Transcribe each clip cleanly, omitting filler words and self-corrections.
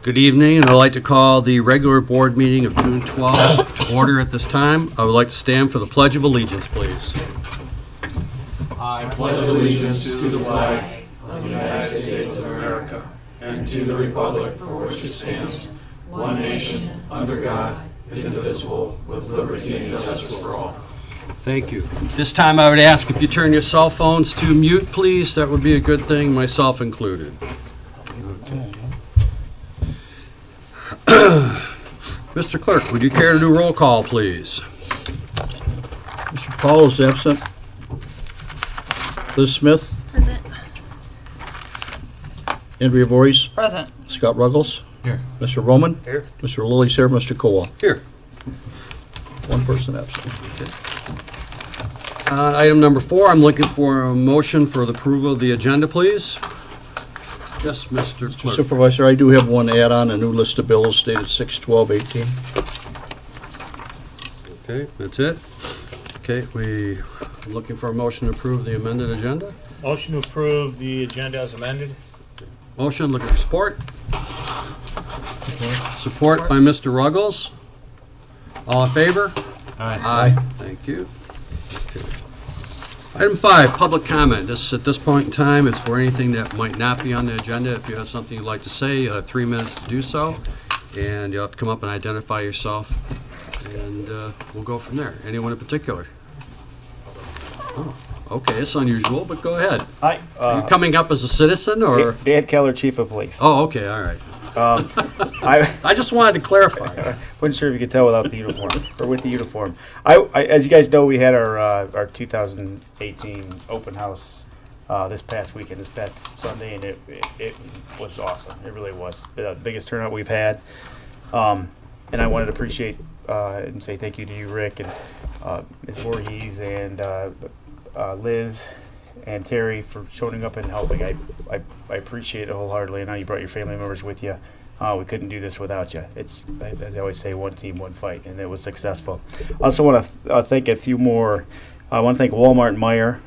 Good evening, and I'd like to call the regular board meeting of June 12th to order at this time. I would like to stand for the Pledge of Allegiance, please. I pledge allegiance to the flag of the United States of America and to the republic for which it stands, one nation, under God, indivisible, with liberty and justice for all. Thank you. This time I would ask if you turn your cell phones to mute, please. That would be a good thing, myself included. Okay. Mr. Clerk, would you care to do roll call, please? Mr. Paul is absent. Liz Smith. Present. Andrea Voorhees. Present. Scott Ruggles. Here. Mr. Roman. Here. Mr. Lilly's here. Mr. Kowal. Here. One person absent. Item number 4, I'm looking for a motion for the approval of the agenda, please. Yes, Mr. Mr. Clerk. Supervisor, I do have one add-on, a new list of bills dated 6/12/18. Okay, that's it. Okay, I'm looking for a motion to approve the amended agenda. Motion to approve the agenda as amended. Motion, looking for support. Support by Mr. Ruggles. All in favor? Aye. Thank you. Okay. Item 5, public comment. At this point in time, it's for anything that might not be on the agenda. If you have something you'd like to say, you'll have 3 minutes to do so. And you'll have to come up and identify yourself. And we'll go from there. Anyone in particular? Oh, okay, it's unusual, but go ahead. Hi, Are you coming up as a citizen, or? Dan Keller, Chief of Police. Oh, okay, all right. I I just wanted to clarify. wasn't sure if you could tell without the uniform, or with the uniform. As you guys know, we had our 2018 open house this past weekend, this past Sunday, and it was awesome. It really was. The biggest turnout we've had. And I wanted to appreciate and say thank you to you, Rick, and Ms. Voorhees, and Liz, and Terry for showing up and helping. I appreciate it wholeheartedly. I know you brought your family members with you. We couldn't do this without you. It's, as I always say, one team, one fight, and it was successful. I also want to thank a few more. I want to thank Walmart and Meyer.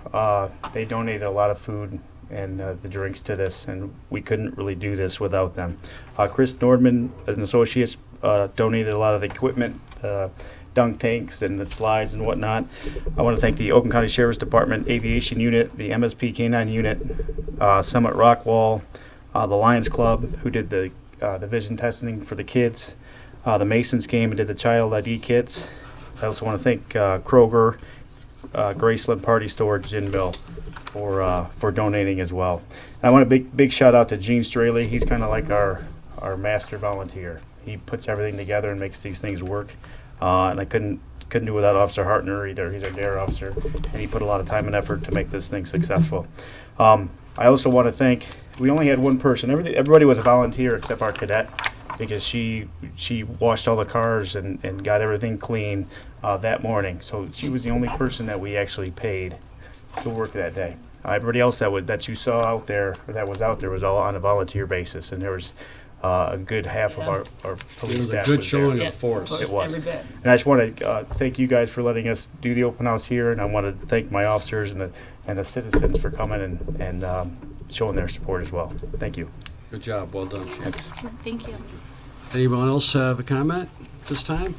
They donated a lot of food and the drinks to this, and we couldn't really do this without them. Chris Nordman and Associates donated a lot of the equipment, dunk tanks and the slides and whatnot. I want to thank the Oakland County Sheriff's Department Aviation Unit, the MSP K-9 Unit, Summit Rockwall, the Lions Club, who did the vision testing for the kids. The Masons came and did the child ID kits. I also want to thank Kroger, Graceland Party Store, Gin Mill for donating as well. And I want a big shout out to Gene Straley. He's kind of like our master volunteer. He puts everything together and makes these things work. And I couldn't do without Officer Hartner either. He's our DARE officer, and he put a lot of time and effort to make this thing successful. I also want to thank. We only had one person. Everybody was a volunteer except our cadet, because she washed all the cars and got everything clean that morning. So she was the only person that we actually paid to work that day. Everybody else that you saw out there, or that was out there, was all on a volunteer basis, and there was a good half of our police staff. It was a good was showing there. of force. It was. Every bit. And I just want to thank you guys for letting us do the open house here, and I want to thank my officers and the citizens for coming and showing their support as well. Thank you. Good job, well done, Chief. Thanks. Thank you. Anyone else have a comment this time?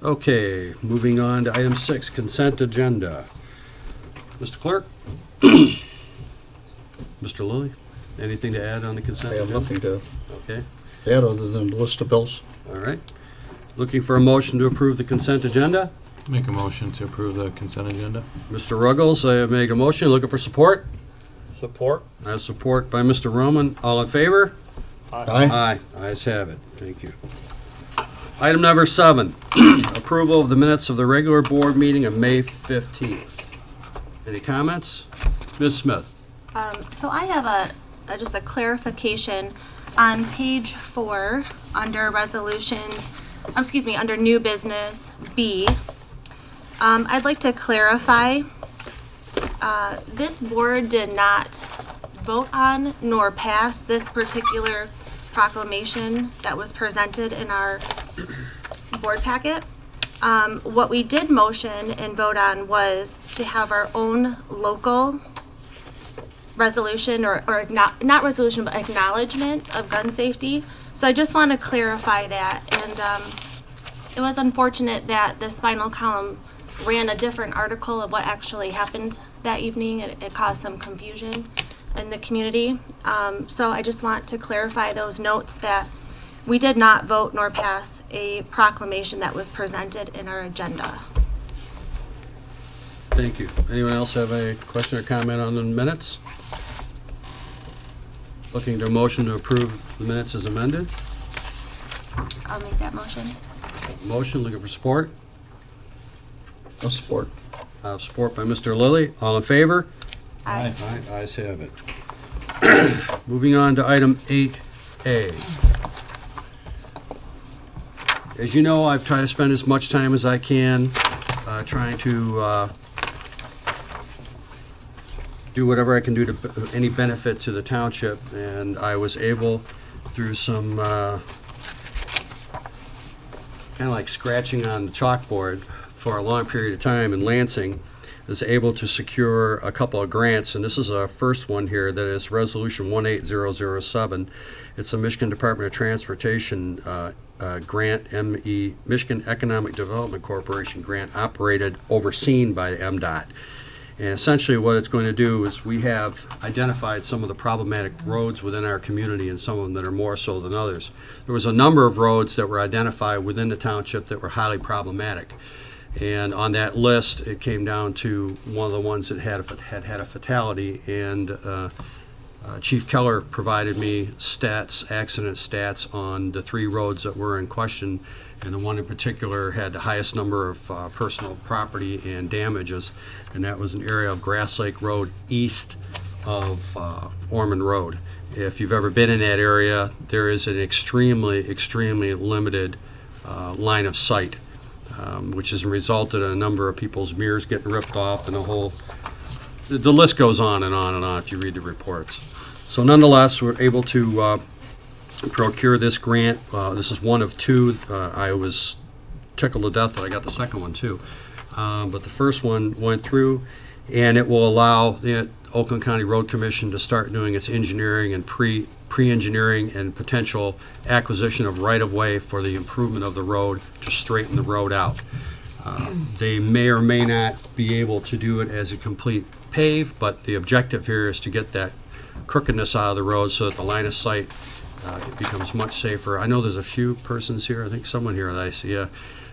Okay, moving on to item 6, consent agenda. Mr. Clerk? Mr. Lilly, anything to add on the consent I have agenda? nothing to Okay, add other than the list of bills. all right. Looking for a motion to approve the consent agenda. Make a motion to approve the consent agenda. Mr. Ruggles, I make a motion. Looking for support? Support. I have support by Mr. Roman. All in favor? Aye. Ayes have it. Thank you. Item number 7, approval of the minutes of the regular board meeting of May 15th. Any comments? Ms. Smith? So I have just a clarification on page 4 under resolutions, under new business B. I'd like to clarify, this board did not vote on nor pass this particular proclamation that was presented in our board packet. What we did motion and vote on was to have our own local resolution or not resolution, but acknowledgement of gun safety. So I just want to clarify that. And it was unfortunate that the Spinal Column ran a different article of what actually happened that evening. It caused some confusion in the community. So I just want to clarify those notes that we did not vote nor pass a proclamation that was presented in our agenda. Thank you. Anyone else have a question or comment on the minutes? Looking to a motion to approve the minutes as amended. I'll make that motion. Motion, looking for support. I'll support. Support by Mr. Lilly. All in favor? Aye. Aye, ayes have it. Moving on to item 8A. As you know, I've tried to spend as much time as I can trying to do whatever I can do to any benefit to the township, and I was able, through some kind of like scratching on the chalkboard for a long period of time in Lansing, is able to secure a couple of grants, and this is our first one here that is Resolution 18007. It's a Michigan Department of Transportation grant, Michigan Economic Development Corporation grant, overseen by MDOT. And essentially what it's going to do is we have identified some of the problematic roads within our community, and some of them that are more so than others. There was a number of roads that were identified within the township that were highly problematic. And on that list, it came down to one of the ones that had a fatality, and Chief Keller provided me accident stats on the 3 roads that were in question, and the one in particular had the highest number of personal property and damages, and that was an area of Grass Lake Road east of Ormond Road. If you've ever been in that area, there is an extremely, extremely limited line of sight, which has resulted in a number of people's mirrors getting ripped off, and the list goes on and on and on if you read the reports. So nonetheless, we're able to procure this grant. This is one of 2. I was tickled to death that I got the second one too. But the first one went through, and it will allow the Oakland County Road Commission to start doing its engineering and pre-engineering and potential acquisition of right-of-way for the improvement of the road to straighten the road out. They may or may not be able to do it as a complete pave, but the objective here is to get that crookedness out of the road so that the line of sight it becomes much safer. I know there's a few persons here, I think someone here that I see,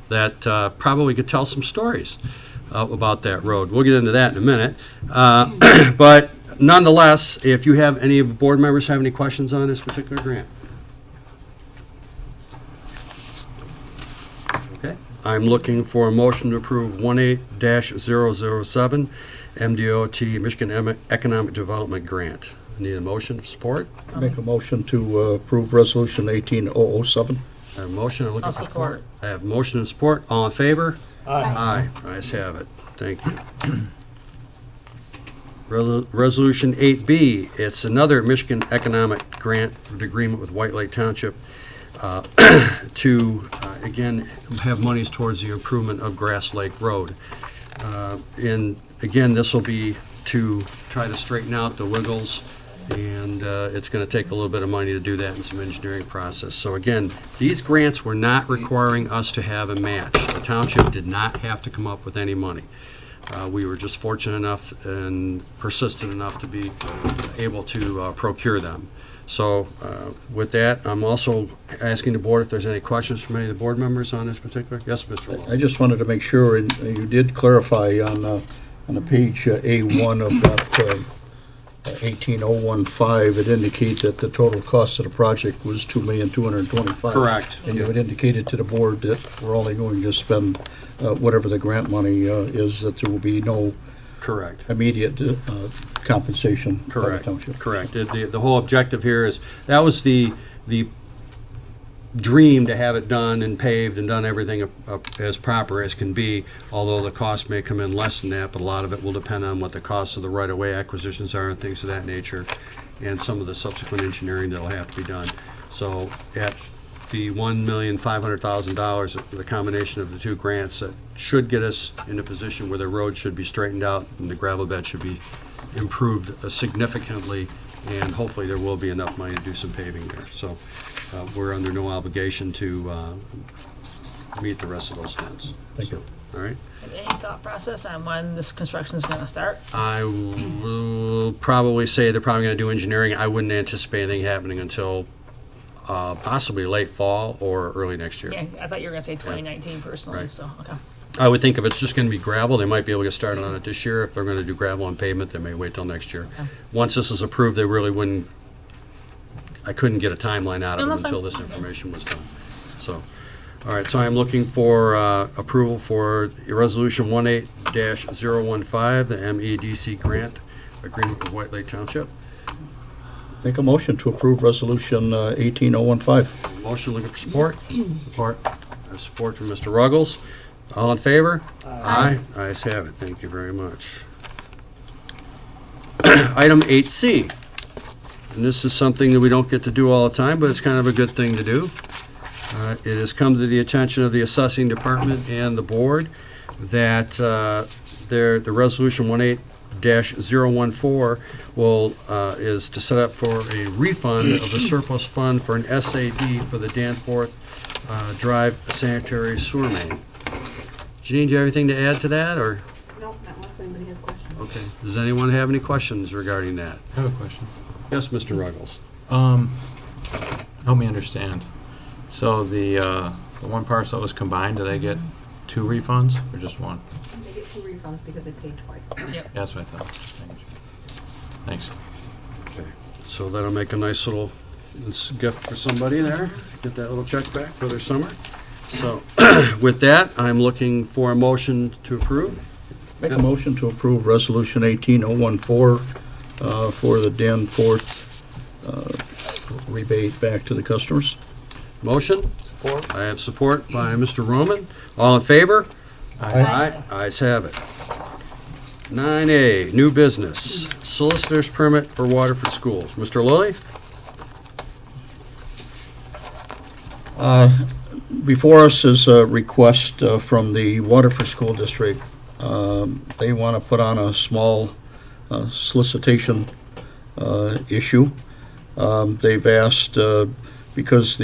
that probably could tell some stories about that road. We'll get into that in a minute. But nonetheless, if you have any of the board members have any questions on this particular grant. Okay. I'm looking for a motion to approve 18-007 MDOT Michigan Economic Development Grant. Need a motion to support? Make a motion to approve Resolution 18007. I have a motion. I'm looking I'll for support. I have a motion and support. All in favor? Aye. Aye. Ayes have it. Thank you. Resolution 8B. It's another Michigan Economic Grant for the agreement with White Lake Township to, again, have monies towards the improvement of Grass Lake Road. And again, this will be to try to straighten out the wiggles, and it's going to take a little bit of money to do that in some engineering process. So again, these grants were not requiring us to have a match. The township did not have to come up with any money. We were just fortunate enough and persistent enough to be able to procure them. So with that, I'm also asking the board if there's any questions from any of the board members on this particular. Yes, Mr. Long. I just wanted to make sure, and you did clarify on the page A1 of that 18015, it indicated that the total cost of the project was $2,225,000. Correct. And you had indicated to the board that we're only going to spend whatever the grant money is, that there will be no Correct. immediate compensation by the Correct. township. Correct. The whole objective here is, that was the dream, to have it done and paved and done everything as proper as can be, although the cost may come in less than that, but a lot of it will depend on what the cost of the right-of-way acquisitions are and things of that nature, and some of the subsequent engineering that will have to be done. So at the $1,500,000, the combination of the 2 grants, that should get us in a position where the road should be straightened out and the gravel bed should be improved significantly, and hopefully there will be enough money to do some paving there. So we're under no obligation to meet the rest of those funds. Thank you. All right? And any thought process on when this construction is going to start? I will probably say they're probably going to do engineering. I wouldn't anticipate anything happening until possibly late fall or early next year. Yeah, I thought you were going to say 2019 personally, Right. so, okay. I would think if it's just going to be gravel, they might be able to get started on it this year. If they're going to do gravel and pavement, they may wait till next year. Okay. Once this is approved, they really wouldn't, I couldn't get a timeline out of No, them that's until fine. this information was done. So, all right, so I'm looking for approval for Resolution 18-015, the MEDC grant agreement with White Lake Township. Make a motion to approve Resolution 18015. Motion, looking for support? Support. I have support from Mr. Ruggles. All in favor? Aye. Ayes have it. Thank you very much. Item 8C. And this is something that we don't get to do all the time, but it's kind of a good thing to do. It has come to the attention of the assessing department and the board that the resolution 18-014 is to set up for a refund of the surplus fund for an SAD for the Danforth Drive sanitary sewer main. Janine, do you have anything to add to that, or? No, not unless anybody has questions. Okay. Does anyone have any questions regarding that? I have a question. Yes, Mr. Ruggles. Help me understand. So the one parcel that was combined, do they get 2 refunds or just 1? They get 2 refunds because they paid twice. Yep. That's what I thought. Thanks. Okay. So that'll make a nice little gift for somebody there. Get that little check back for their summer. So with that, I'm looking for a motion to approve. Make a motion to approve Resolution 18014 for the Danforth rebate back to the customers. Motion? Support. I have support by Mr. Roman. All in favor? Aye. Ayes have it. 9A, new business, solicitor's permit for Waterford schools. Mr. Lilly? Before us is a request from the Waterford School District. They want to put on a small solicitation issue. They've asked, because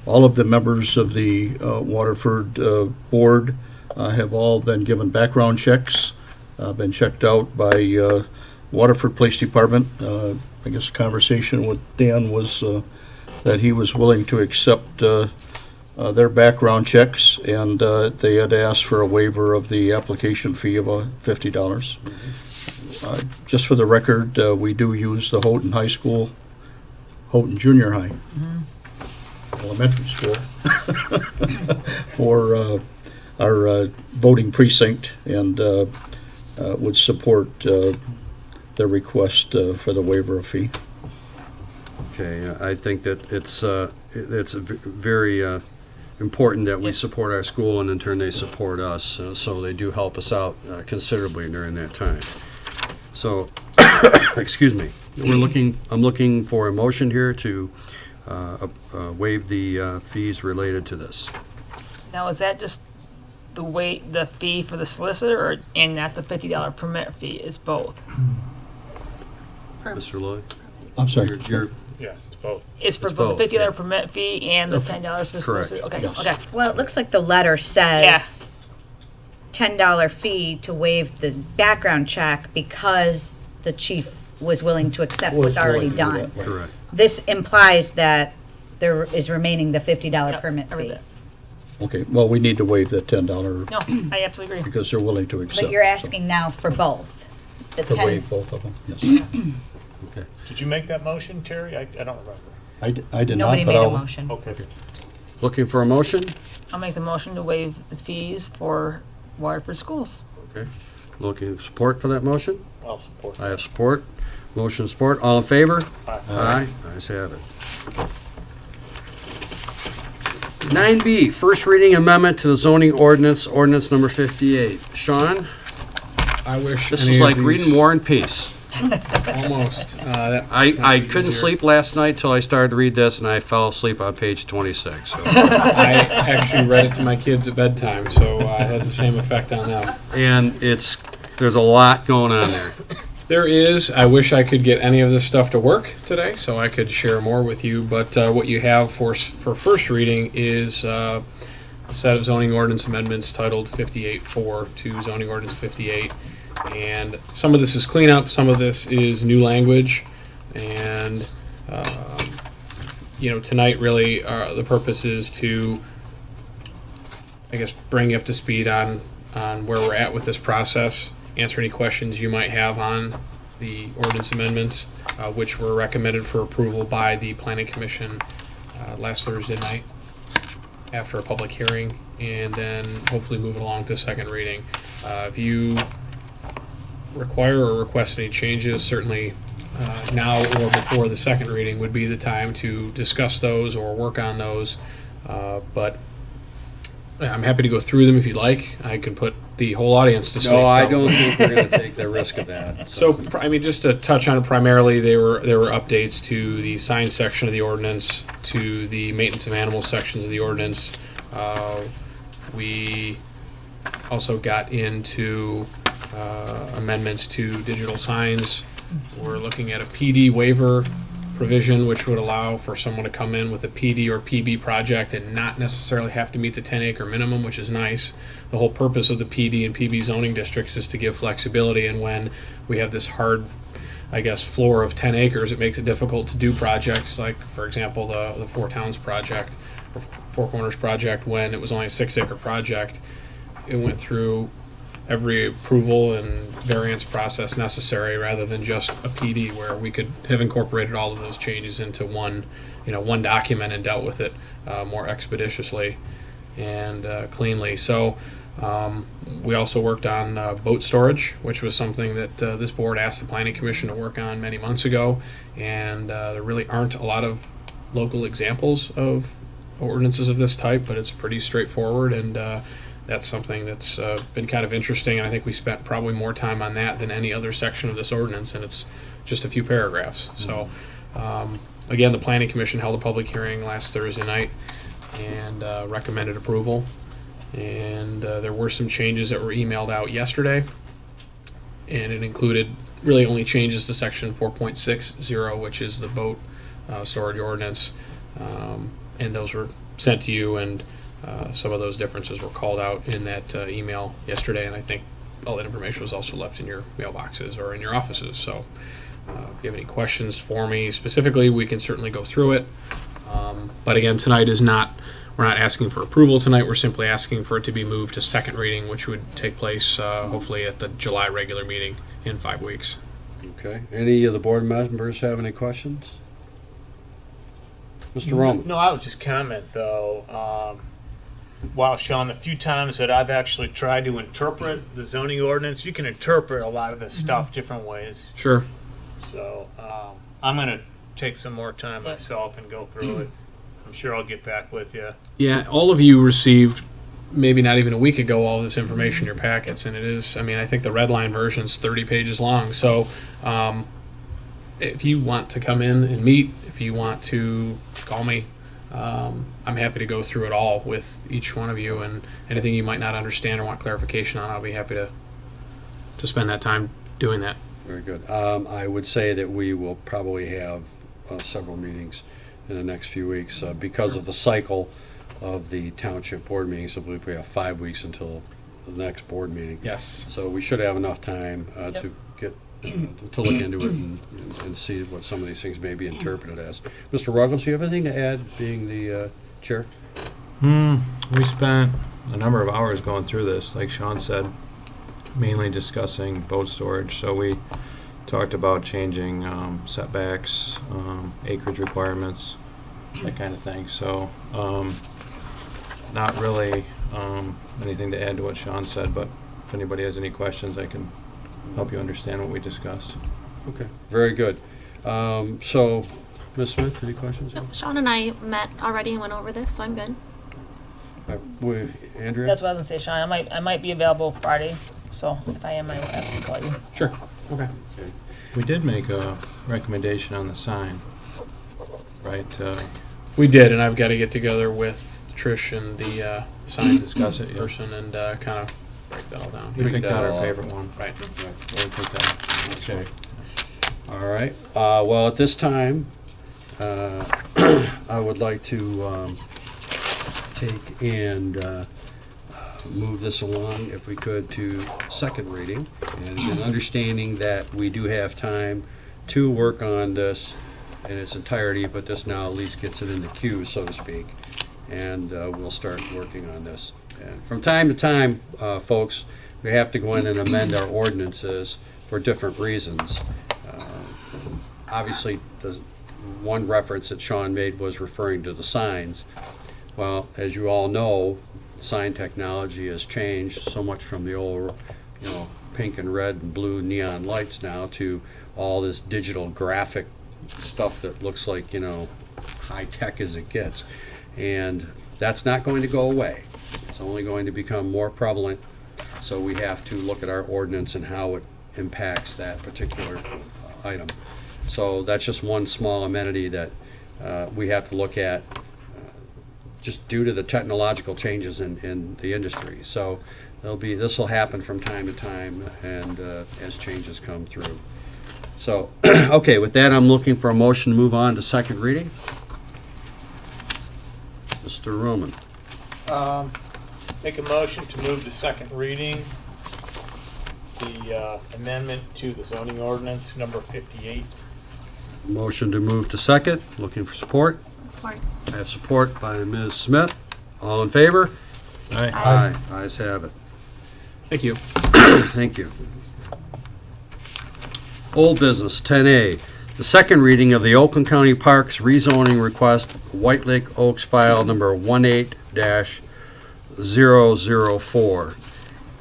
all of the members of the Waterford board have all been given background checks, been checked out by Waterford Police Department. I guess the conversation with Dan was that he was willing to accept their background checks, and they had asked for a waiver of the application fee of $50. Just for the record, we do use the Houghton High School, Houghton Junior High, elementary school, for our voting precinct, and would support their request for the waiver of fee. Okay, I think that it's very important that we support our school, and in turn they support us, so they do help us out considerably during that time. So, excuse me, I'm looking for a motion here to waive the fees related to this. Now, is that just the fee for the solicitor, and not the $50 permit fee? It's both. Mr. Lloyd? I'm sorry. You're Yeah, it's both. It's for It's both both, the $50 yeah. permit fee and the $10 for the Correct. solicitor? Okay, Yes. okay. Well, it looks like the letter says $10 fee to waive the background check because the chief was willing to accept what's already done. correct. This implies that there is remaining the $50 Yep, permit I read fee. that. Okay, well, we need to waive that $10 No, I absolutely agree. because they're willing to accept. But you're asking now for both. The To 10 waive both of them, yes. Okay. Did you make that motion, Terry? I don't remember. I did not, Nobody but made a I'll- motion. Okay. Looking for a motion? I'll make the motion to waive the fees for Waterford schools. Okay. Looking for support for that motion? I'll support. I have support. Motion support. All in favor? Aye. Aye. Ayes have it. 9B, first reading amendment to the zoning ordinance, ordinance number 58. Sean, I wish this any is of like these- reading War and Peace. Almost. I couldn't sleep last night till I started to read this, and I fell asleep on page 26. So. I actually read it to my kids at bedtime, so it has the same effect on them. And there's a lot going on there. There is. I wish I could get any of this stuff to work today, so I could share more with you. But what you have for first reading is a set of zoning ordinance amendments titled 58-4 to zoning ordinance 58. And some of this is cleanup, some of this is new language. And, tonight really the purpose is to, I guess, bring you up to speed on where we're at with this process. Answer any questions you might have on the ordinance amendments, which were recommended for approval by the Planning Commission last Thursday night after a public hearing, and then hopefully move it along to second reading. If you require or request any changes, certainly now or before the second reading would be the time to discuss those or work on those. But I'm happy to go through them if you'd like. I can put the whole audience to sleep. No, I probably. don't think we're going to take the risk of that. So, just to touch on it primarily, there were updates to the sign section of the ordinance, to the maintenance of animals sections of the ordinance. We also got into amendments to digital signs. We're looking at a PD waiver provision, which would allow for someone to come in with a PD or PB project and not necessarily have to meet the 10-acre minimum, which is nice. The whole purpose of the PD and PB zoning districts is to give flexibility, and when we have this hard, I guess, floor of 10 acres, it makes it difficult to do projects like, for example, the Four Towns project, or Four Corners project. When it was only a 6-acre project, it went through every approval and variance process necessary, rather than just a PD where we could have incorporated all of those changes into one document and dealt with it more expeditiously and cleanly. So we also worked on boat storage, which was something that this board asked the Planning Commission to work on many months ago, and there really aren't a lot of local examples of ordinances of this type, but it's pretty straightforward, and that's something that's been kind of interesting, and I think we spent probably more time on that than any other section of this ordinance, and it's just a few paragraphs. So, again, the Planning Commission held a public hearing last Thursday night and recommended approval, and there were some changes that were emailed out yesterday, and it included really only changes to section 4.60, which is the boat storage ordinance, and those were sent to you, and some of those differences were called out in that email yesterday, and I think all that information was also left in your mailboxes or in your offices. So if you have any questions for me specifically, we can certainly go through it. But again, tonight we're not asking for approval tonight. We're simply asking for it to be moved to second reading, which would take place hopefully at the July regular meeting in 5 weeks. Okay. Any of the board members have any questions? Mr. Roman? No, I would just comment though. Wow, Sean, the few times that I've actually tried to interpret the zoning ordinance, you can interpret a lot of this stuff different ways. Sure. So I'm going to take some more time myself and go through it. I'm sure I'll get back with you. Yeah, all of you received, maybe not even a week ago, all this information in your packets, and it is, I think the red line version is 30 pages long. So if you want to come in and meet, if you want to call me, I'm happy to go through it all with each one of you, and anything you might not understand or want clarification on, I'll be happy to spend that time doing that. Very good. I would say that we will probably have several meetings in the next few weeks because of the cycle of the township board meetings. I believe we have 5 weeks until the next board meeting. Yes. So we should have enough time to get to look into it and see what some of these things may be interpreted as. Mr. Ruggles, do you have anything to add, being the chair? We spent a number of hours going through this, like Sean said, mainly discussing boat storage. So we talked about changing setbacks, acreage requirements, that kind of thing. So not really anything to add to what Sean said, but if anybody has any questions, I can help you understand what we discussed. Okay, very good. So, Ms. Smith, any questions? No, Sean and I met already and went over this, so I'm good. Andrea? That's what I was gonna say, Sean. I might be available Friday, so if I am, I will absolutely call you. Sure. Okay. We did make a recommendation on the sign, right? We did, and I've got to get together with Trish and the sign discuss it, yeah. person and kind of break that all down. We Break picked that out our all up. favorite one. Right. We'll put that. Okay. All right. Well, at this time, I would like to take and move this along, if we could, to second reading. And again, understanding that we do have time to work on this in its entirety, but this now at least gets it in the queue, so to speak. And we'll start working on this. And from time to time, folks, we have to go in and amend our ordinances for different reasons. Obviously, the one reference that Sean made was referring to the signs. Well, as you all know, sign technology has changed so much from the old, pink and red and blue neon lights now to all this digital graphic stuff that looks like, high tech as it gets. And that's not going to go away. It's only going to become more prevalent. So we have to look at our ordinance and how it impacts that particular item. So that's just one small amenity that we have to look at just due to the technological changes in the industry. So this will happen from time to time and as changes come through. So, okay, with that, I'm looking for a motion to move on to second reading. Mr. Roman. Make a motion to move to second reading the amendment to the zoning ordinance number 58. Motion to move to second. Looking for support. Support. I have support by Ms. Smith. All in favor? Aye. Ayes have it. Thank you. Thank you. Old business, 10A. The second reading of the Oakland County Parks rezoning request, White Lake Oaks file number 18-004.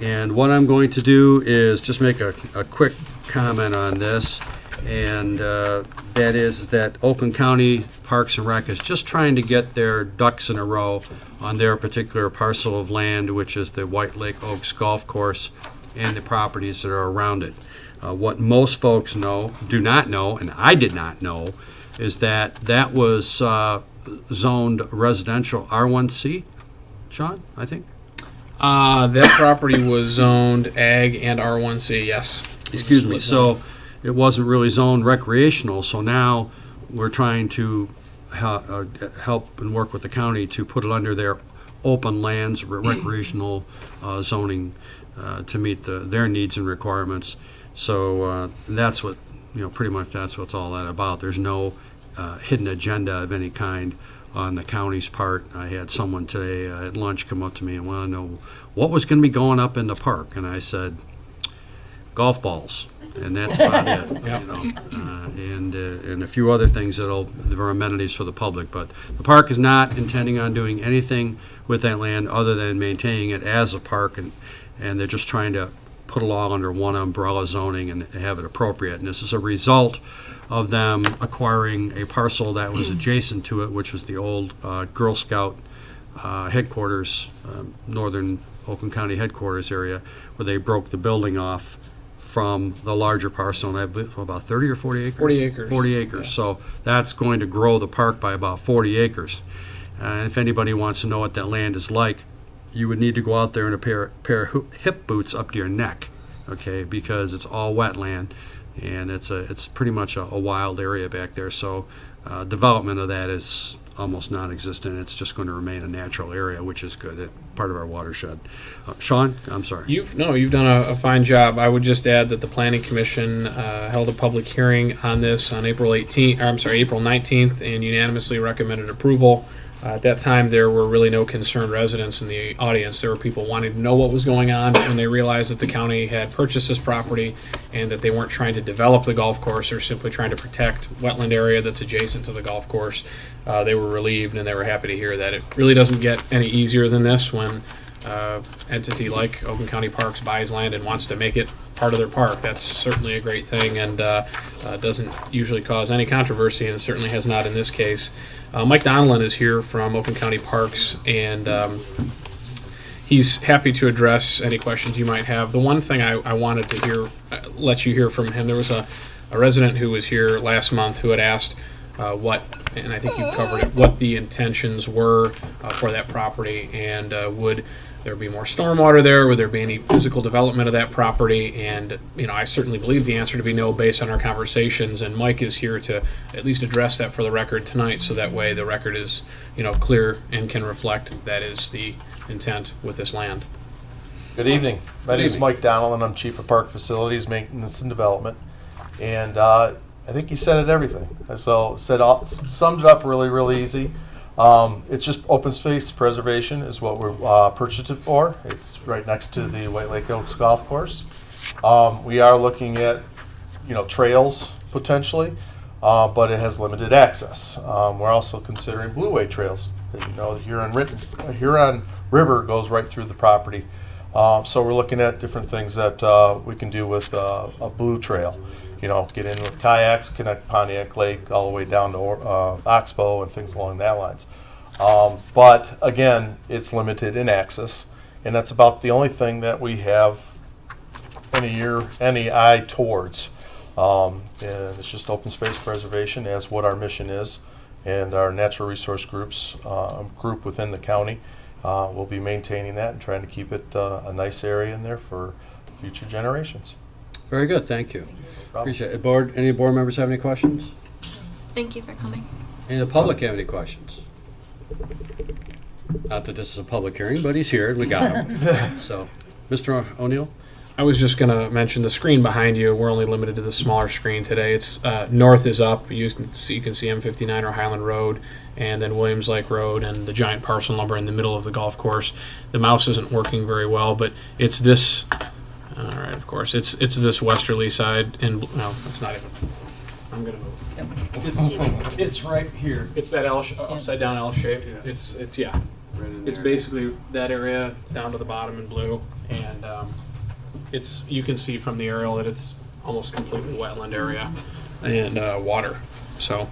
And what I'm going to do is just make a quick comment on this. And that is that Oakland County Parks and Rec is just trying to get their ducks in a row on their particular parcel of land, which is the White Lake Oaks Golf Course and the properties that are around it. What most folks do not know, and I did not know, is that was zoned residential R1C, Sean, I think? That property was zoned Ag and R1C, yes. Excuse me, so it wasn't really zoned recreational, so now we're trying to help and work with the county to put it under their open lands recreational zoning to meet their needs and requirements. So that's what, pretty much that's what's all that about. There's no hidden agenda of any kind on the county's part. I had someone today at lunch come up to me and want to know what was going to be going up in the park, and I said, golf balls. And that's about it, and a few other things that are amenities for the public. But the park is not intending on doing anything with that land other than maintaining it as a park, and they're just trying to put it all under one umbrella zoning and have it appropriate. And this is a result of them acquiring a parcel that was adjacent to it, which was the old Girl Scout headquarters, northern Oakland County headquarters area, where they broke the building off from the larger parcel, and I believe about 30 or 40 acres? 40 acres. 40 acres. Yeah. So that's going to grow the park by about 40 acres. And if anybody wants to know what that land is like, you would need to go out there in a pair of hip boots up to your neck, okay, because it's all wetland, and it's pretty much a wild area back there. So development of that is almost non-existent. It's just going to remain a natural area, which is good. Part of our watershed. Sean, I'm sorry. You've done a fine job. I would just add that the Planning Commission held a public hearing on this on April 19th, and unanimously recommended approval. At that time, there were really no concerned residents in the audience. There were people wanting to know what was going on when they realized that the county had purchased this property and that they weren't trying to develop the golf course. They're simply trying to protect wetland area that's adjacent to the golf course. They were relieved, and they were happy to hear that. It really doesn't get any easier than this when entity like Oakland County Parks buys land and wants to make it part of their park. That's certainly a great thing, and doesn't usually cause any controversy, and it certainly has not in this case. Mike Donelon is here from Oakland County Parks, and he's happy to address any questions you might have. The one thing I wanted to let you hear from him, there was a resident who was here last month who had asked what, and I think you've covered it, what the intentions were for that property, and would there be more stormwater there? Would there be any physical development of that property? And, I certainly believe the answer to be no based on our conversations, and Mike is here to at least address that for the record tonight, so that way the record is, clear and can reflect that is the intent with this land. Good evening. My name is evening. Mike Donnell, and I'm Chief of Park Facilities, Maintenance, and Development. And I think you said it everything. So summed it up really easy. It's just open space preservation is what we're purchased it for. It's right next to the White Lake Oaks Golf Course. We are looking at, trails potentially, but it has limited access. We're also considering blueway trails. As you know, the Huron River goes right through the property. So we're looking at different things that we can do with a blue trail. Get in with kayaks, connect Pontiac Lake all the way down to Oxbow and things along that lines. But again, it's limited in access, and that's about the only thing that we have any eye towards. And it's just open space preservation as what our mission is, and our natural resource group within the county will be maintaining that and trying to keep it a nice area in there for future generations. Very good, thank you. Appreciate it. Any board members have any questions? Thank you for coming. Any of the public have any questions? Not that this is a public hearing, but he's here and we got him. So, Mr. O'Neill? I was just going to mention the screen behind you. We're only limited to the smaller screen today. It's north is up. You can see M59 or Highland Road, and then Williams Lake Road, and the giant parcel number in the middle of the golf course. The mouse isn't working very well, but it's this. All right, of course, it's this westerly side, and no, it's not even. I'm gonna move. It's right here. It's that upside down L shape. It's yeah. Right in It's there. basically that area down to the bottom in blue, and you can see from the aerial that it's almost completely wetland area and water. So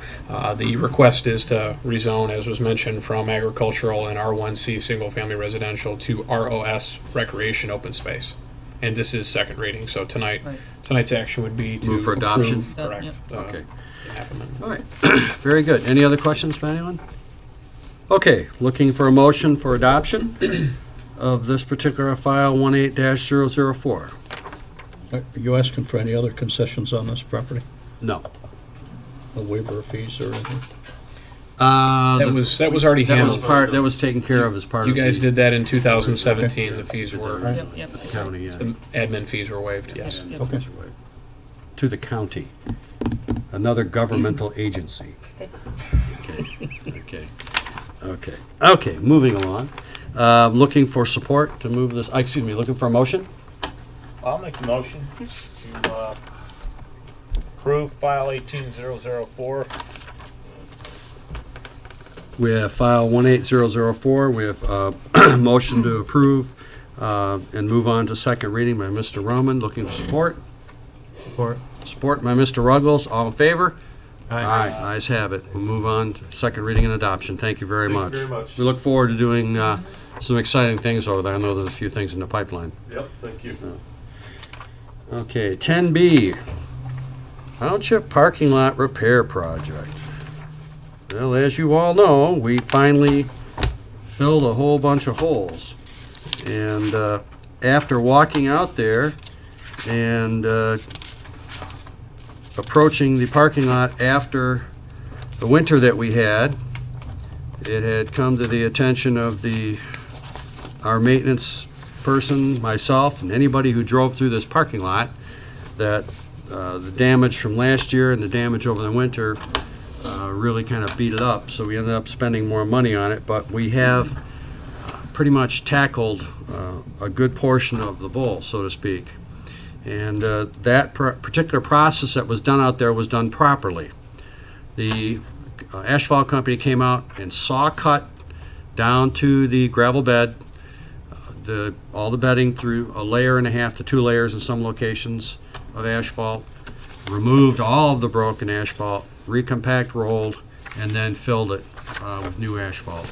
the request is to rezone, as was mentioned, from agricultural and R1C single family residential to ROS recreation open space. And this is second reading, so tonight's action would be to Move for adoption? approve, correct. Okay. the half amendment. All right, very good. Any other questions by anyone? Okay, looking for a motion for adoption of this particular file 18-004. Are you asking for any other concessions on this property? No. A waiver of fees or anything? That was already handled. That was taken care of as part You of guys the did that in 2017. The fees were, Yep. county, yeah. the admin fees were waived, yes. Yep. Okay. To the county, another governmental agency. Okay, moving along. Looking for support to move this, looking for a motion? I'll make the motion to approve file 18004. We have file 18004. We have a motion to approve and move on to second reading by Mr. Roman. Looking for support? Support by Mr. Ruggles. All in favor? Aye. Ayes have it. We'll move on to second reading and adoption. Thank you very much. Thank you very much. We look forward to doing some exciting things over there. I know there's a few things in the pipeline. Yep, thank you. Okay, 10B, Township Parking Lot Repair Project. Well, as you all know, we finally filled a whole bunch of holes. And after walking out there and approaching the parking lot after the winter that we had, it had come to the attention of our maintenance person, myself, and anybody who drove through this parking lot that the damage from last year and the damage over the winter really kind of beat it up. So we ended up spending more money on it, but we have pretty much tackled a good portion of the bowl, so to speak. And that particular process that was done out there was done properly. The asphalt company came out and saw cut down to the gravel bed, all the bedding through a layer and a half to 2 layers in some locations of asphalt, removed all of the broken asphalt, recompact rolled, and then filled it with new asphalt.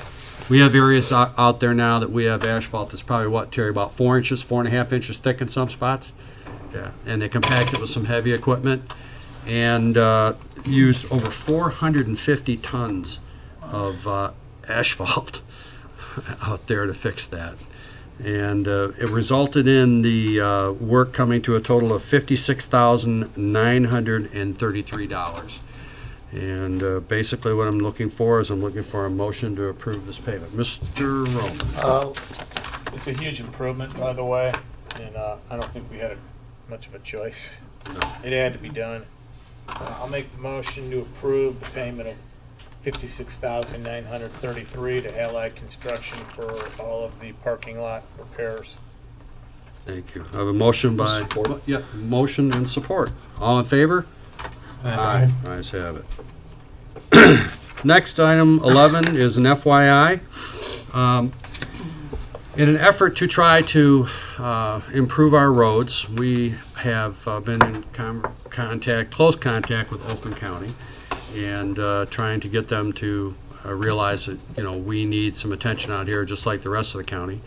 We have areas out there now that we have asphalt that's probably, Terry, about 4 inches, 4.5 inches thick in some spots. Yeah, and they compacted with some heavy equipment and used over 450 tons of asphalt out there to fix that. And it resulted in the work coming to a total of $56,933. And basically what I'm looking for is I'm looking for a motion to approve this payment. Mr. Roman. It's a huge improvement, by the way, and I don't think we had much of a choice. It had to be done. I'll make the motion to approve the payment of $56,933 to Allied Construction for all of the parking lot repairs. Thank you. I have a motion by... Support. Yeah, motion and support. All in favor? Aye. Ayes have it. Next, item 11 is an FYI. In an effort to try to improve our roads, we have been in close contact with Oakland County, and trying to get them to realize that, we need some attention out here just like the rest of the county.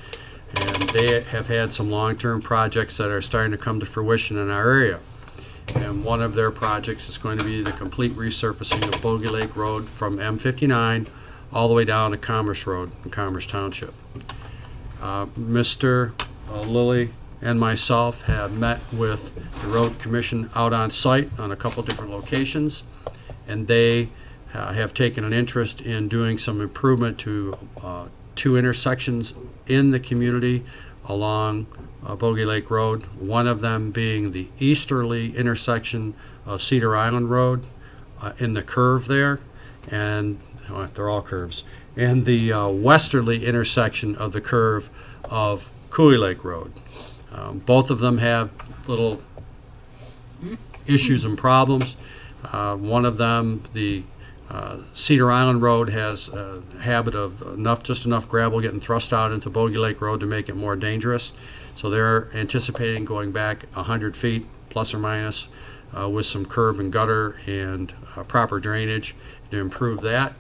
And they have had some long-term projects that are starting to come to fruition in our area. And one of their projects is going to be the complete resurfacing of Bogey Lake Road from M59 all the way down to Commerce Road in Commerce Township. Mr. Lilly and myself have met with the road commission out on site on a couple different locations, and they have taken an interest in doing some improvement to two intersections in the community along Bogey Lake Road, one of them being the easterly intersection of Cedar Island Road in the curve there, and they're all curves, and the westerly intersection of the curve of Cooley Lake Road. Both of them have little issues and problems. One of them, the Cedar Island Road, has a habit of just enough gravel getting thrust out into Bogey Lake Road to make it more dangerous. So they're anticipating going back 100 feet, plus or minus, with some curb and gutter and proper drainage to improve that.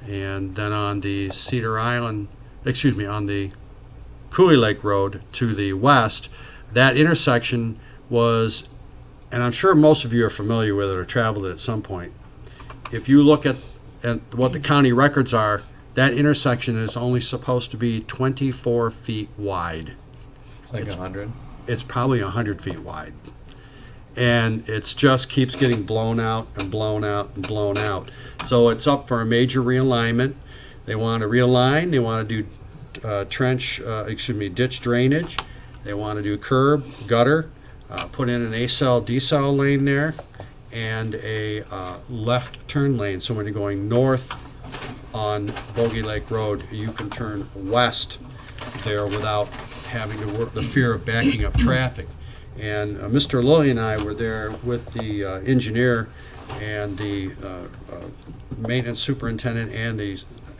And then on the on the Cooley Lake Road to the west, that intersection was, and I'm sure most of you are familiar with it or traveled it at some point. If you look at what the county records are, that intersection is only supposed to be 24 feet wide. It's like 100. It's probably 100 feet wide. And it just keeps getting blown out and blown out and blown out. So it's up for a major realignment. They want to realign. They want to do ditch drainage. They want to do curb, gutter, put in an A-cell, D-cell lane there, and a left turn lane. So when you're going north on Bogey Lake Road, you can turn west there without having to work the fear of backing up traffic. And Mr. Lilly and I were there with the engineer and the maintenance superintendent and the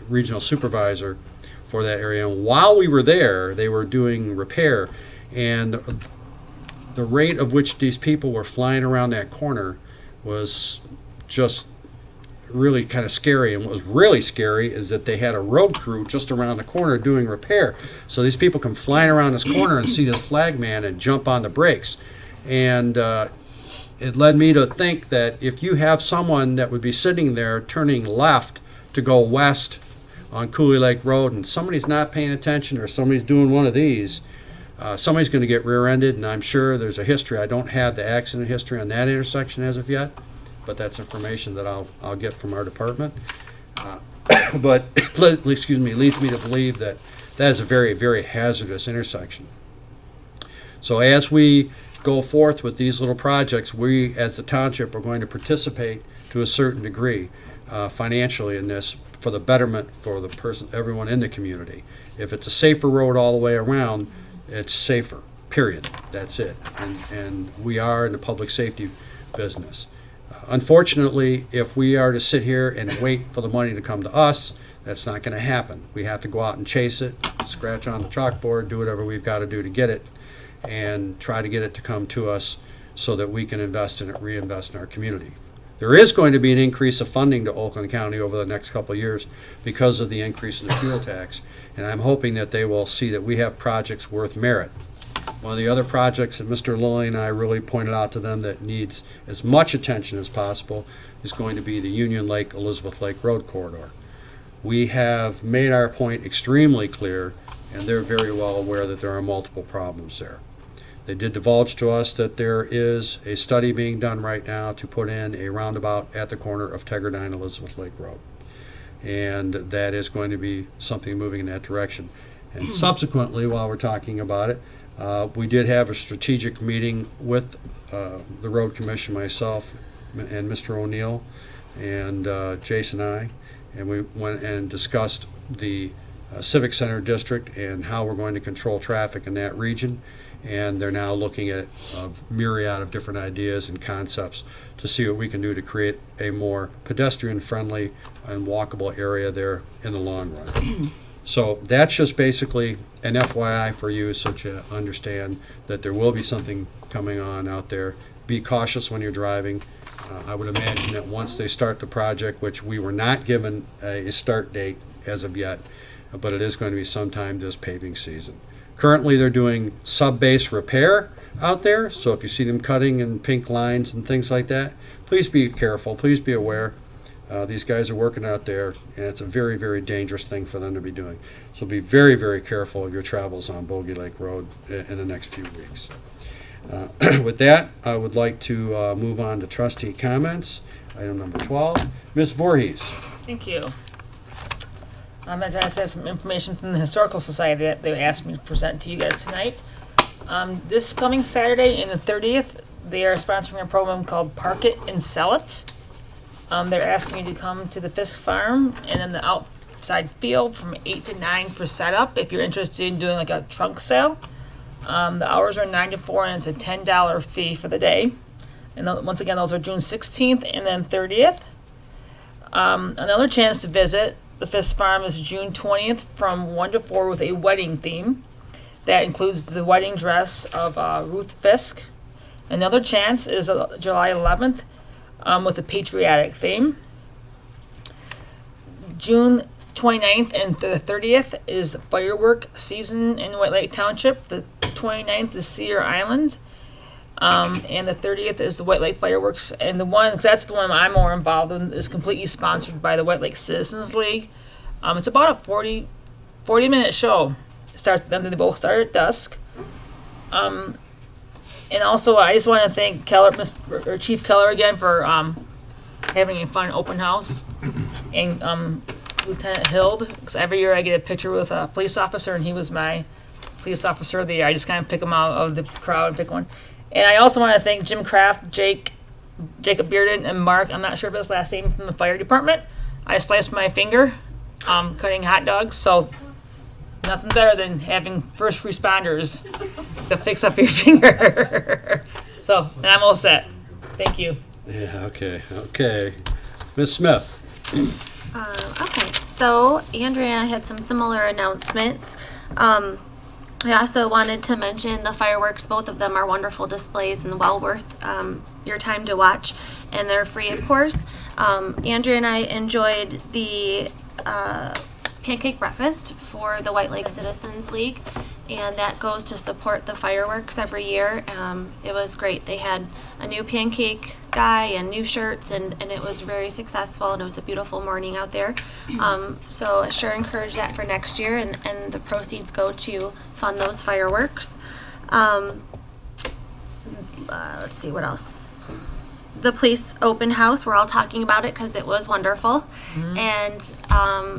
regional supervisor for that area. And while we were there, they were doing repair, and the rate of which these people were flying around that corner was just really kind of scary. And what was really scary is that they had a road crew just around the corner doing repair. So these people come flying around this corner and see this flag man and jump on the brakes. And it led me to think that if you have someone that would be sitting there turning left to go west on Cooley Lake Road, and somebody's not paying attention, or somebody's doing one of these, somebody's going to get rear-ended. And I'm sure there's a history. I don't have the accident history on that intersection as of yet, but that's information that I'll get from our department. But leads me to believe that that is a very, very hazardous intersection. So as we go forth with these little projects, we as the township are going to participate to a certain degree financially in this for the betterment for everyone in the community. If it's a safer road all the way around, it's safer, period. That's it. And we are in the public safety business. Unfortunately, if we are to sit here and wait for the money to come to us, that's not going to happen. We have to go out and chase it, scratch on the chalkboard, do whatever we've got to do to get it, and try to get it to come to us so that we can invest in it, reinvest in our community. There is going to be an increase of funding to Oakland County over the next couple of years because of the increase in the fuel tax, and I'm hoping that they will see that we have projects worth merit. One of the other projects that Mr. Lilly and I really pointed out to them that needs as much attention as possible is going to be the Union Lake-Elizabeth Lake Road corridor. We have made our point extremely clear, and they're very well aware that there are multiple problems there. They did divulge to us that there is a study being done right now to put in a roundabout at the corner of Teggerdine and Elizabeth Lake Road. And that is going to be something moving in that direction. And subsequently, while we're talking about it, we did have a strategic meeting with the Road Commission, myself and Mr. O'Neill and Jason and I, and we went and discussed the Civic Center District and how we're going to control traffic in that region. And they're now looking at a myriad of different ideas and concepts to see what we can do to create a more pedestrian-friendly and walkable area there in the long run. So that's just basically an FYI for you, so that you understand that there will be something coming on out there. Be cautious when you're driving. I would imagine that once they start the project, which we were not given a start date as of yet, but it is going to be sometime this paving season. Currently, they're doing sub-base repair out there, so if you see them cutting in pink lines and things like that, please be careful, please be aware. These guys are working out there, and it's a very, very dangerous thing for them to be doing. So be very, very careful of your travels on Bogey Lake Road in the next few weeks. With that, I would like to move on to trustee comments. Item number 12, Ms. Voorhees. Thank you. I just have some information from the Historical Society that they asked me to present to you guys tonight. This coming Saturday and the 30th, they are sponsoring a program called Park It and Sell It. They're asking you to come to the Fisk Farm and in the outside field from 8 to 9 for setup if you're interested in doing like a trunk sale. The hours are 9 to 4 and it's a $10 fee for the day. And once again, those are June 16th and then 30th. Another chance to visit the Fisk Farm is June 20th from 1 to 4 with a wedding theme. That includes the wedding dress of Ruth Fisk. Another chance is July 11th with a patriotic theme. June 29th and the 30th is firework season in White Lake Township. The 29th is Cedar Island. And the 30th is the White Lake Fireworks. And the one, 'cause that's the one I'm more involved in, is completely sponsored by the White Lake Citizens League. It's about a 40-minute show. They both start at dusk. And also, I just want to thank Chief Keller again for having a fun open house. And Lieutenant Hild, because every year I get a picture with a police officer, and he was my police officer of the year. I just kind of pick him out of the crowd and pick one. And I also want to thank Jim Kraft, Jacob Bearden, and Mark, I'm not sure of his last name, from the fire department. I sliced my finger cutting hot dogs, so nothing better than having first responders to fix up your finger. So, and I'm all set. Thank you. Yeah, okay. Ms. Smith. Okay, so Andrea and I had some similar announcements. I also wanted to mention the fireworks. Both of them are wonderful displays and well worth your time to watch, and they're free, of course. Andrea and I enjoyed the pancake breakfast for the White Lake Citizens League, and that goes to support the fireworks every year. It was great. They had a new pancake guy and new shirts, and it was very successful, and it was a beautiful morning out there. So I sure encourage that for next year, and the proceeds go to fund those fireworks. Let's see, what else? The police open house, we're all talking about it because it was wonderful. And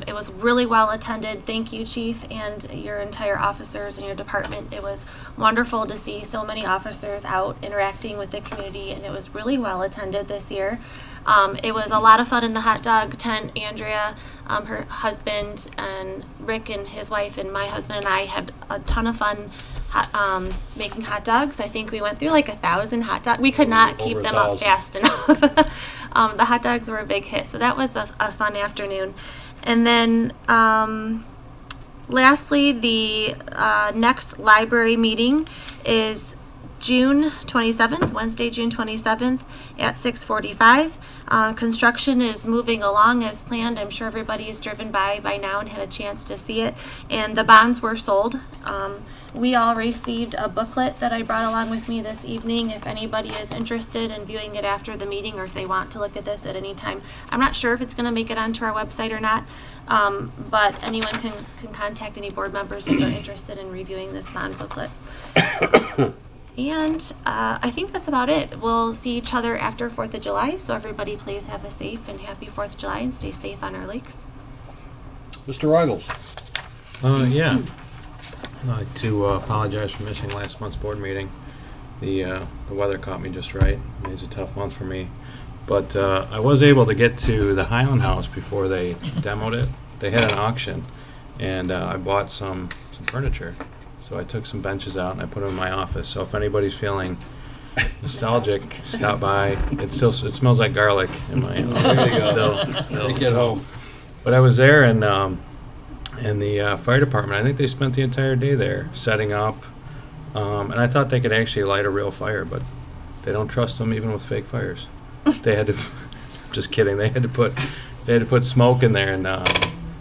it was really well attended. Thank you, Chief, and your entire officers and your department. It was wonderful to see so many officers out interacting with the community, and it was really well attended this year. It was a lot of fun in the hot dog tent. Andrea, her husband, and Rick and his wife, and my husband and I had a ton of fun making hot dogs. I think we went through like 1,000 hot dogs. We could not keep them up fast enough. The hot dogs were a big hit, so that was a fun afternoon. And then lastly, the next library meeting is June 27th, Wednesday, June 27th at 6:45. Construction is moving along as planned. I'm sure everybody's driven by now and had a chance to see it. And the bonds were sold. We all received a booklet that I brought along with me this evening. If anybody is interested in viewing it after the meeting, or if they want to look at this at any time. I'm not sure if it's going to make it onto our website or not, but anyone can contact any board members if they're interested in reviewing this bond booklet. And I think that's about it. We'll see each other after 4th of July, so everybody please have a safe and happy 4th of July and stay safe on our lakes. Mr. Ruggles? Yeah. I'd like to apologize for missing last month's board meeting. The weather caught me just right. It was a tough month for me. But I was able to get to the Highland House before they demoed it. They had an auction, and I bought some furniture. So I took some benches out and I put them in my office. So if anybody's feeling nostalgic, stop by. It smells like garlic in my office. Still. Get home. But I was there, and the fire department, I think they spent the entire day there setting up. And I thought they could actually light a real fire, but they don't trust them even with fake fires. They had to. Just kidding. They had to put smoke in there,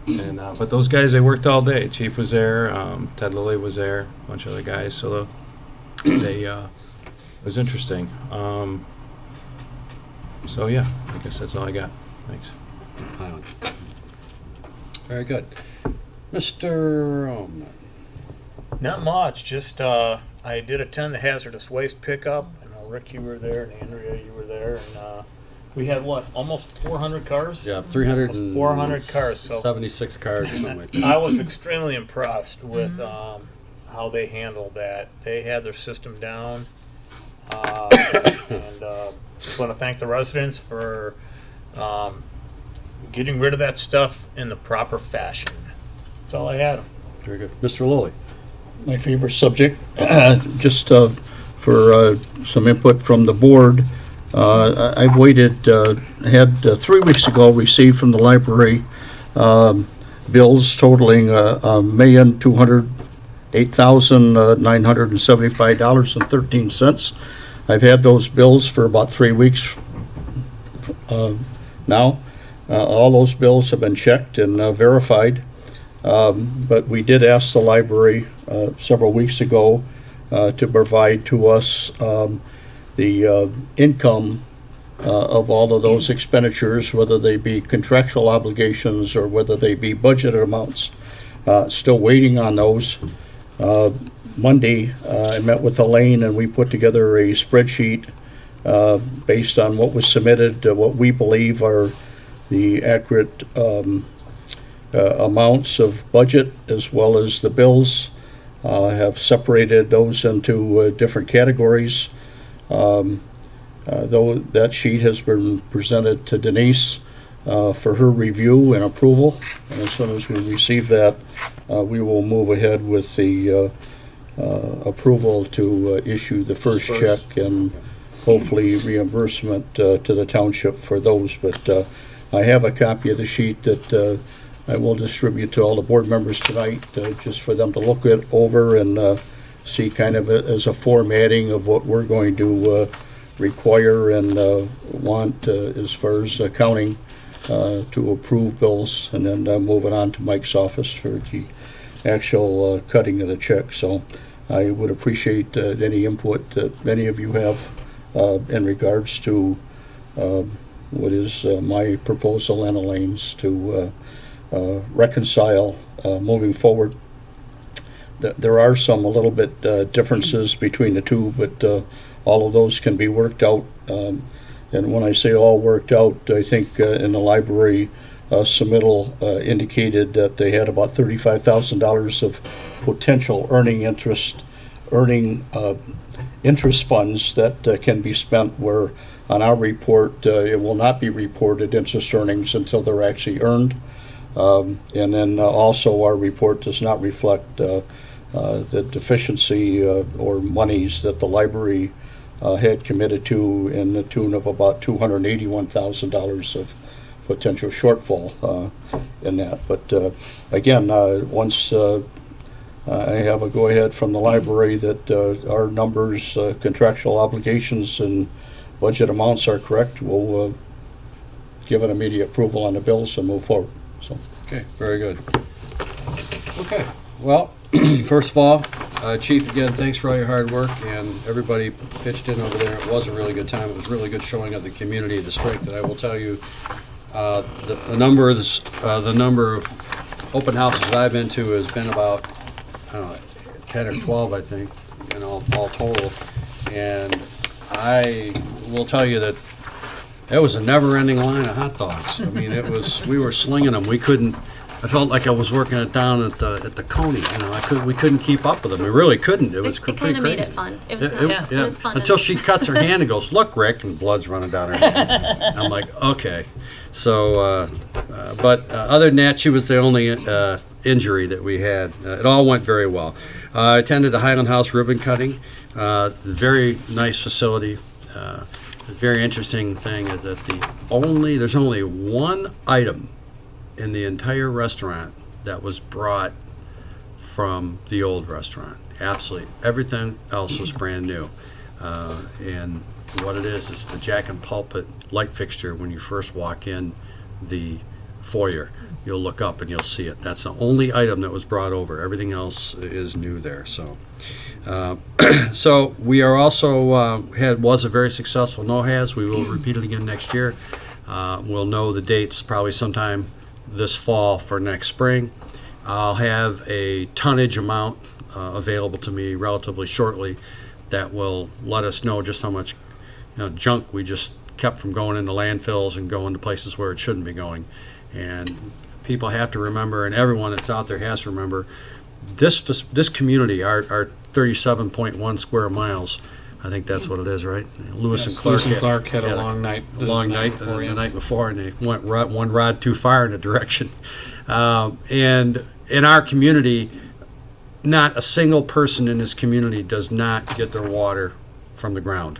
but those guys, they worked all day. Chief was there, Ted Lilly was there, a bunch of other guys. So it was interesting. So yeah, I guess that's all I got. Thanks. Very good. Mr. Oman? Not much, just I did attend the hazardous waste pickup. I know Rick, you were there, and Andrea, you were there, and we had almost 400 cars? Yeah, 300 400 cars. So 76 cars or something like that. I was extremely impressed with how they handled that. They had their system down, and just want to thank the residents for getting rid of that stuff in the proper fashion. That's all I had. Very good. Mr. Lilly? My favorite subject, just for some input from the board. I've waited, had 3 weeks ago received from the library bills totaling $1,208,975.13. I've had those bills for about 3 weeks now. All those bills have been checked and verified. But we did ask the library several weeks ago to provide to us the income of all of those expenditures, whether they be contractual obligations or whether they be budgeted amounts. Still waiting on those. Monday, I met with Elaine and we put together a spreadsheet based on what was submitted, what we believe are the accurate amounts of budget as well as the bills. Have separated those into different categories. Though that sheet has been presented to Denise for her review and approval, and as soon as we receive that, we will move ahead with the approval to issue the first check and hopefully reimbursement to the township for those. But I have a copy of the sheet that I will distribute to all the board members tonight, just for them to look it over and see kind of as a formatting of what we're going to require and want as far as accounting to approve bills, and then move it on to Mike's office for the actual cutting of the check. So I would appreciate any input that any of you have in regards to what is my proposal and Elaine's to reconcile moving forward. There are some a little bit differences between the two, but all of those can be worked out. And when I say all worked out, I think in the library submittal indicated that they had about $35,000 of potential earning interest funds that can be spent, where on our report it will not be reported interest earnings until they're actually earned. And then also our report does not reflect the deficiency or monies that the library had committed to in the tune of about $281,000 of potential shortfall in that. But again, once I have a go-ahead from the library that our numbers, contractual obligations, and budget amounts are correct. We'll give an immediate approval on the bills and move forward. So, Okay, very good. Okay, well, first of all, Chief, again, thanks for all your hard work, and everybody pitched in over there. It was a really good time. It was really good showing of the community, the strength. And I will tell you, the number of open houses that I've been to has been about, I don't know, 10 or 12, I think, all total. And I will tell you that it was a never-ending line of hot dogs. I mean, we were slinging them. We couldn't. I felt like I was working it down at the Coney. We couldn't keep up with them. We really couldn't. It was It pretty kind of crazy. made it fun. It was fun. Yeah. It was fun. Until she cuts her hand and goes, "Look, Rick," and blood's running down her hand. And I'm like, okay. So, but other than that, she was the only injury that we had. It all went very well. I attended the Highland House ribbon cutting. Very nice facility. The very interesting thing is that there's only one item in the entire restaurant that was brought from the old restaurant. Absolutely everything else was brand new. And what it is the Jack and Pulpit light fixture when you first walk in the foyer. You'll look up and you'll see it. That's the only item that was brought over. Everything else is new there. So, so we are also was a very successful no-haz. We will repeat it again next year. We'll know the dates probably sometime this fall for next spring. I'll have a tonnage amount available to me relatively shortly that will let us know just how much junk we just kept from going into landfills and going to places where it shouldn't be going. And people have to remember, and everyone that's out there has to remember, this community, our 37.1 square miles, I think that's what it is, right? Lewis and Clark had a long night. The night before, and they went one rod too far in a direction. And in our community, not a single person in this community does not get their water from the ground.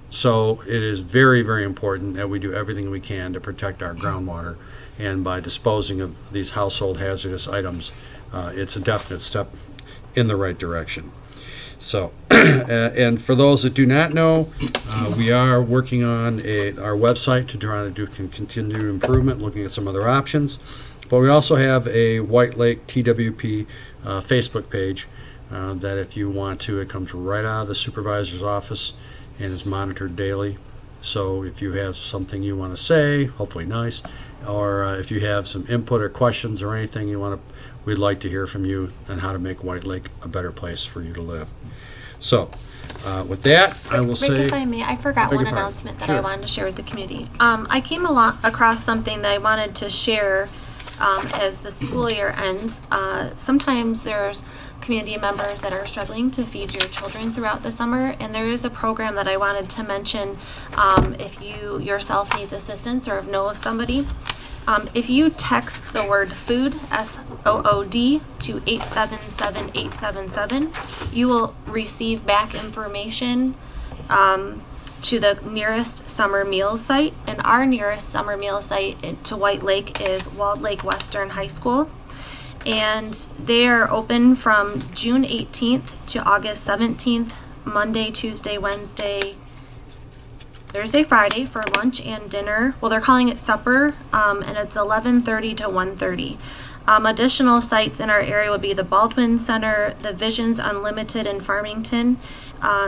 So it is very, very important that we do everything we can to protect our groundwater. And by disposing of these household hazardous items, it's a definite step in the right direction. So, and for those that do not know, we are working on our website to try to do continued improvement, looking at some other options. But we also have a White Lake TWP Facebook page that if you want to, it comes right out of the supervisor's office and is monitored daily. So if you have something you want to say, hopefully nice, or if you have some input or questions or anything we'd like to hear from you on how to make White Lake a better place for you to live. So, with that, I will Rick, say... if I may, I forgot Beg one your pardon. announcement that Sure. I wanted to share with the community. I came across something that I wanted to share as the school year ends. Sometimes there's community members that are struggling to feed your children throughout the summer, and there is a program that I wanted to mention if you yourself needs assistance or know of somebody. If you text the word food, FOOD, to 877-877, you will receive back information to the nearest summer meals site. And our nearest summer meal site to White Lake is Walled Lake Western High School. And they are open from June 18th to August 17th, Monday, Tuesday, Wednesday, Thursday, Friday for lunch and dinner. Well, they're calling it supper, and it's 11:30 to 1:30. Additional sites in our area would be the Baldwin Center, the Visions Unlimited in Farmington.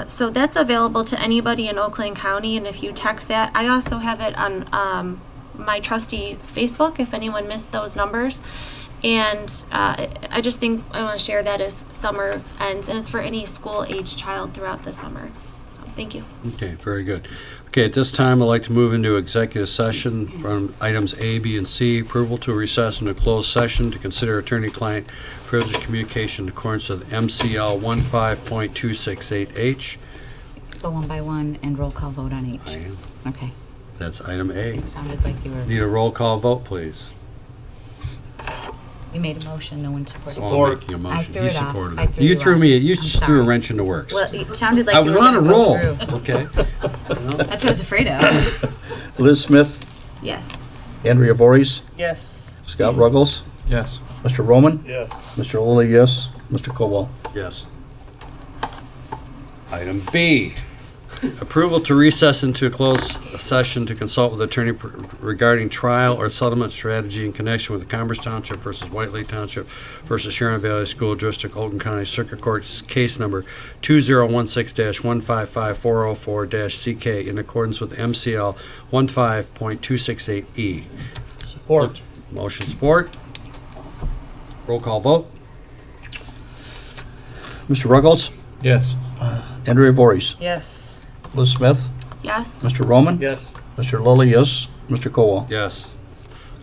So that's available to anybody in Oakland County, and if you text that, I also have it on my trustee Facebook if anyone missed those numbers. And I just think I want to share that as summer ends, and it's for any school-age child throughout the summer. So thank you. Okay, very good. Okay, at this time, I'd like to move into executive session from items A, B, and C. Approval to recess into closed session to consider attorney-client privileged communication in accordance with MCL 15.268H. Go one by one and roll call vote on each. I am. Okay. That's item A. It sounded like you were, Need a roll call vote, please. you made a motion, no one supported So it. I'm making a motion. I threw You it off. supported I it. threw You you threw off. me, you I'm just threw a sorry. wrench in the works. Well, it sounded like I you was were on a gonna go roll, through. okay? That's what I was afraid of. Liz Smith, Yes. Andrea Voorhees, Yes. Scott Ruggles, Yes. Mr. Roman, Yes. Mr. Lilly, yes, Mr. Colwell. Yes. Item B, approval to recess into a closed session to consult with attorney regarding trial or settlement strategy in connection with the Commerce Township versus White Lake Township versus Huron Valley School District, Oakland County Circuit Court, case number 2016-155404-CK in accordance with MCL 15.268E. Support. Motion support. Roll call vote. Mr. Ruggles? Yes. Andrea Voorhees? Yes. Liz Smith? Yes. Mr. Roman? Yes. Mr. Lilly, yes. Mr. Colwell? Yes.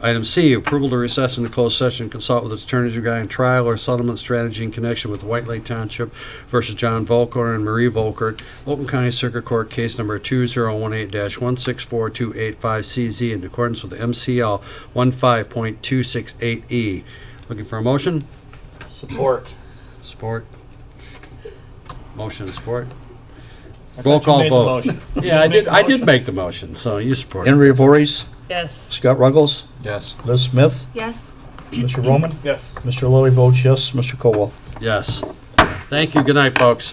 Item C, approval to recess into closed session, consult with attorneys regarding trial or settlement strategy in connection with White Lake Township versus John Volker and Marie Volkert, Oakland County Circuit Court, case number 2018-1642855CZ in accordance with MCL 15.268E. Looking for a motion? Support. Support. Motion and support. I Roll thought you call made the vote. motion. Yeah, I did make the motion, so you support it. Andrea Voorhees? Yes. Scott Ruggles? Yes. Liz Smith? Yes. Mr. Roman? Yes. Mr. Lilly votes yes. Mr. Colwell? Yes. Thank you. Good night, folks.